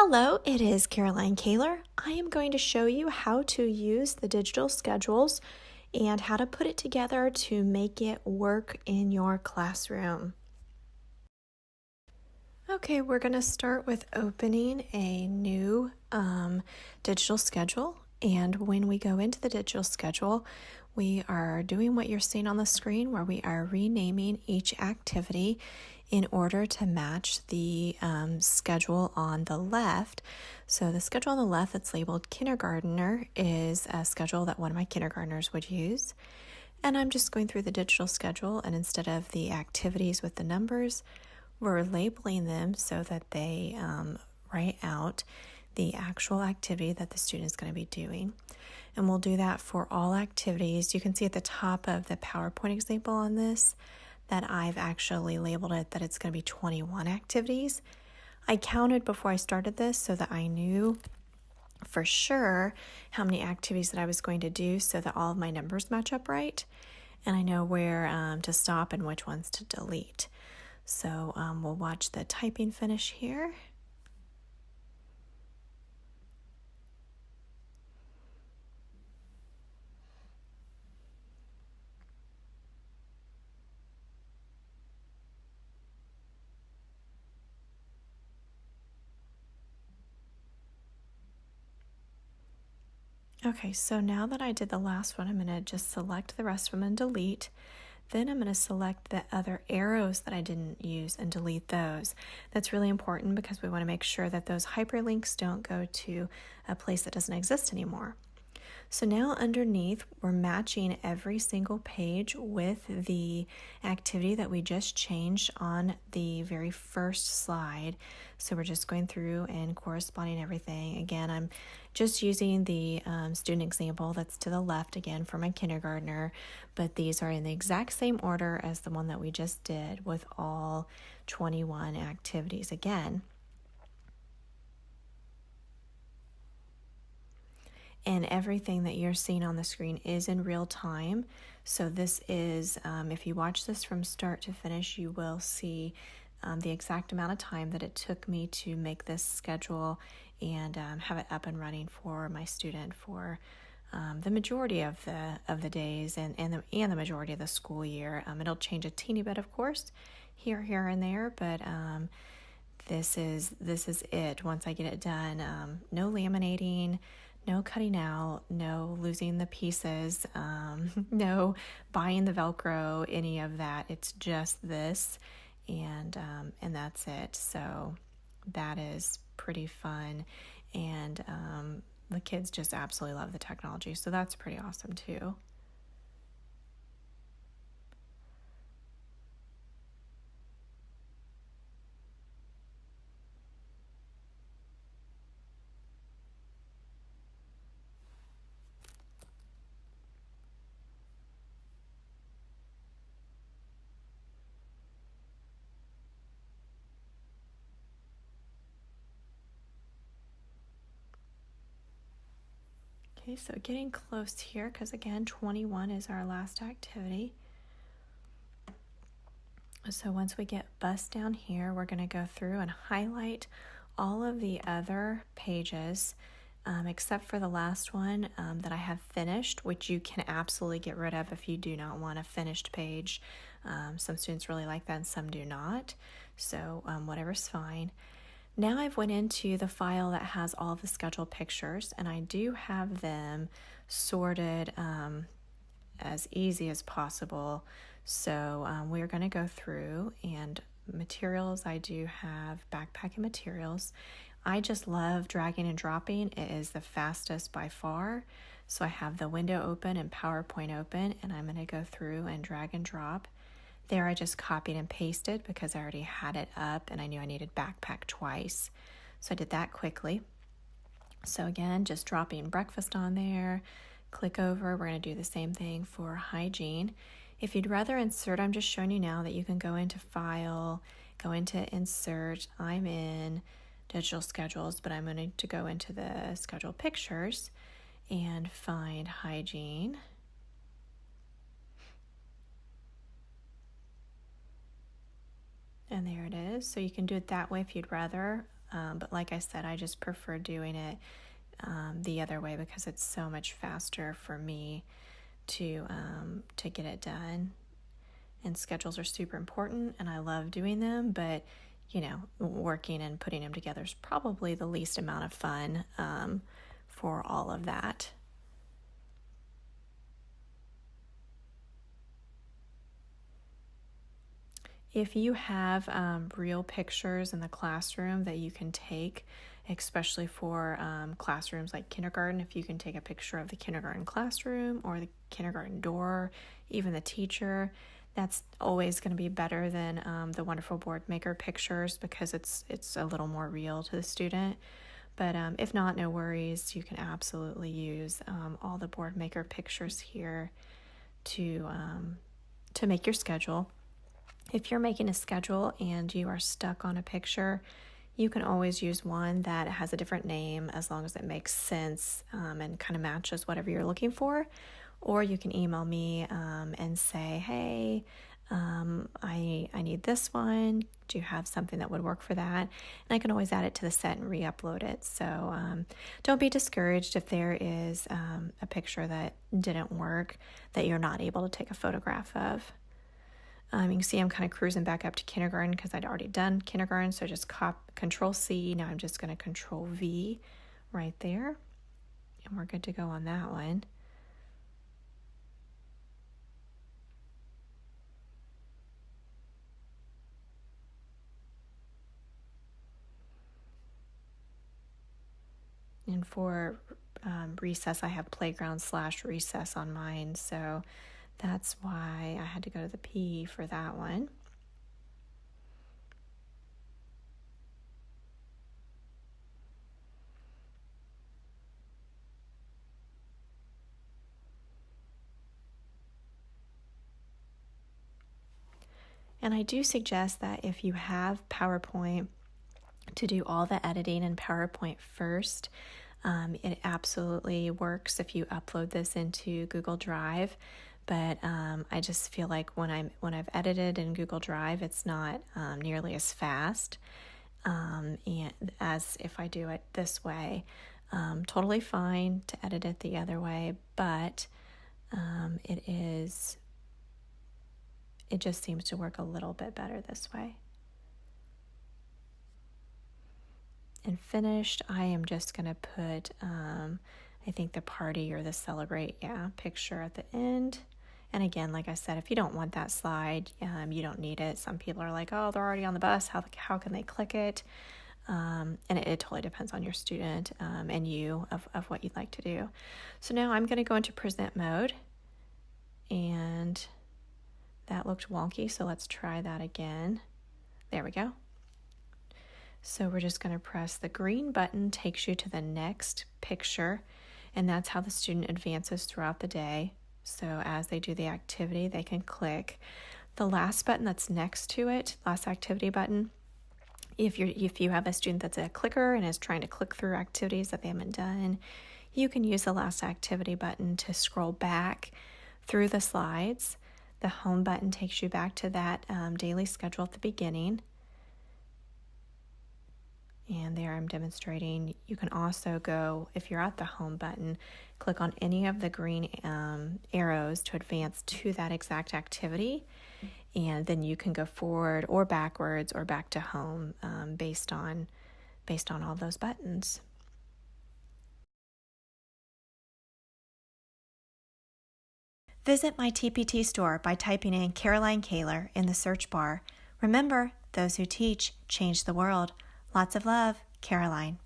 Hello, it is Caroline Kaler. I am going to show you how to use the digital schedules and how to put it together to make it work in your classroom. Okay, we're going to start with opening a new digital schedule. And when we go into the digital schedule, we are doing what you're seeing on the screen, where we are renaming each activity in order to match the schedule on the left. So the schedule on the left that's labeled kindergartner is a schedule that one of my kindergartners would use. And I'm just going through the digital schedule, and instead of the activities with the numbers, we're labeling them so that they write out the actual activity that the student is going to be doing. And we'll do that for all activities. You can see at the top of the PowerPoint example on this that I've actually labeled it that it's going to be 21 activities. I counted before I started this so that I knew for sure how many activities that I was going to do so that all of my numbers match up right. And I know where to stop and which ones to delete. So we'll watch the typing finish here. Okay, so now that I did the last one, I'm going to just select the rest of them and delete. Then I'm going to select the other arrows that I didn't use and delete those. That's really important because we want to make sure that those hyperlinks don't go to a place that doesn't exist anymore. So now underneath, we're matching every single page with the activity that we just changed on the very first slide. So we're just going through and corresponding everything. Again, I'm just using the student example that's to the left again for my kindergartner, but these are in the exact same order as the one that we just did with all 21 activities again. And everything that you're seeing on the screen is in real time. So this is, if you watch this from start to finish, you will see the exact amount of time that it took me to make this schedule and have it up and running for my student for the majority of the days and the majority of the school year. It'll change a teeny bit, of course, here and there, but this is it. Once I get it done, no laminating, no cutting out, no losing the pieces, no buying the Velcro, any of that. It's just this, and that's it. So that is pretty fun, and the kids just absolutely love the technology. So that's pretty awesome too. Okay, so getting close here because again, 21 is our last activity. So once we get bust down here, we're going to go through and highlight all of the other pages except for the last one that I have finished, which you can absolutely get rid of if you do not want a finished page. Some students really like that and some do not. So whatever's fine. Now I've went into the file that has all the schedule pictures, and I do have them sorted as easy as possible. So we're going to go through, and materials, I do have backpacking materials. I just love dragging and dropping. It is the fastest by far. So I have the window open and PowerPoint open, and I'm going to go through and drag and drop. There I just copied and pasted because I already had it up and I knew I needed backpack twice. So I did that quickly. So again, just dropping breakfast on there, click over. We're going to do the same thing for hygiene. If you'd rather insert, I'm just showing you now that you can go into File, go into Insert. I'm in Digital Schedules, but I'm going to go into the Schedule Pictures and find Hygiene. And there it is. So you can do it that way if you'd rather. But like I said, I just prefer doing it the other way because it's so much faster for me to get it done. And schedules are super important, and I love doing them, but working and putting them together is probably the least amount of fun for all of that. If you have real pictures in the classroom that you can take, especially for classrooms like kindergarten, if you can take a picture of the kindergarten classroom or the kindergarten door, even the teacher, that's always going to be better than the wonderful board maker pictures because it's a little more real to the student. But if not, no worries. You can absolutely use all the board maker pictures here to make your schedule. If you're making a schedule and you are stuck on a picture, you can always use one that has a different name as long as it makes sense and kind of matches whatever you're looking for. Or you can email me and say, hey, I need this one. Do you have something that would work for that? And I can always add it to the set and re-upload it. So don't be discouraged if there is a picture that didn't work that you're not able to take a photograph of. You can see I'm kind of cruising back up to kindergarten because I'd already done kindergarten. So just Control C. Now I'm just going to Control V right there. And we're good to go on that one. And for recess, I have playground/recess on mine. So that's why I had to go to the P for that one. And I do suggest that if you have PowerPoint, to do all the editing in PowerPoint first. It absolutely works if you upload this into Google Drive. But I just feel like when I've edited in Google Drive, it's not nearly as fast and as if I do it this way. Totally fine to edit it the other way, but it just seems to work a little bit better this way. And finished, I am just going to put, I think the party or the celebrate, picture at the end. And again, like I said, if you don't want that slide, you don't need it. Some people are like, oh, they're already on the bus. How can they click it? And it totally depends on your student and you of what you'd like to do. So now I'm going to go into present mode. And that looked wonky, so let's try that again. There we go. So we're just going to press the green button, takes you to the next picture, and that's how the student advances throughout the day. So as they do the activity, they can click. The last button that's next to it, last activity button, if you have a student that's a clicker and is trying to click through activities that they haven't done, you can use the last activity button to scroll back through the slides. The home button takes you back to that daily schedule at the beginning. And there I'm demonstrating. You can also go, if you're at the home button, click on any of the green arrows to advance to that exact activity. And then you can go forward or backwards or back to home based on all those buttons. Visit my TPT store by typing in Caroline Kaler in the search bar. Remember, those who teach change the world. Lots of love, Caroline.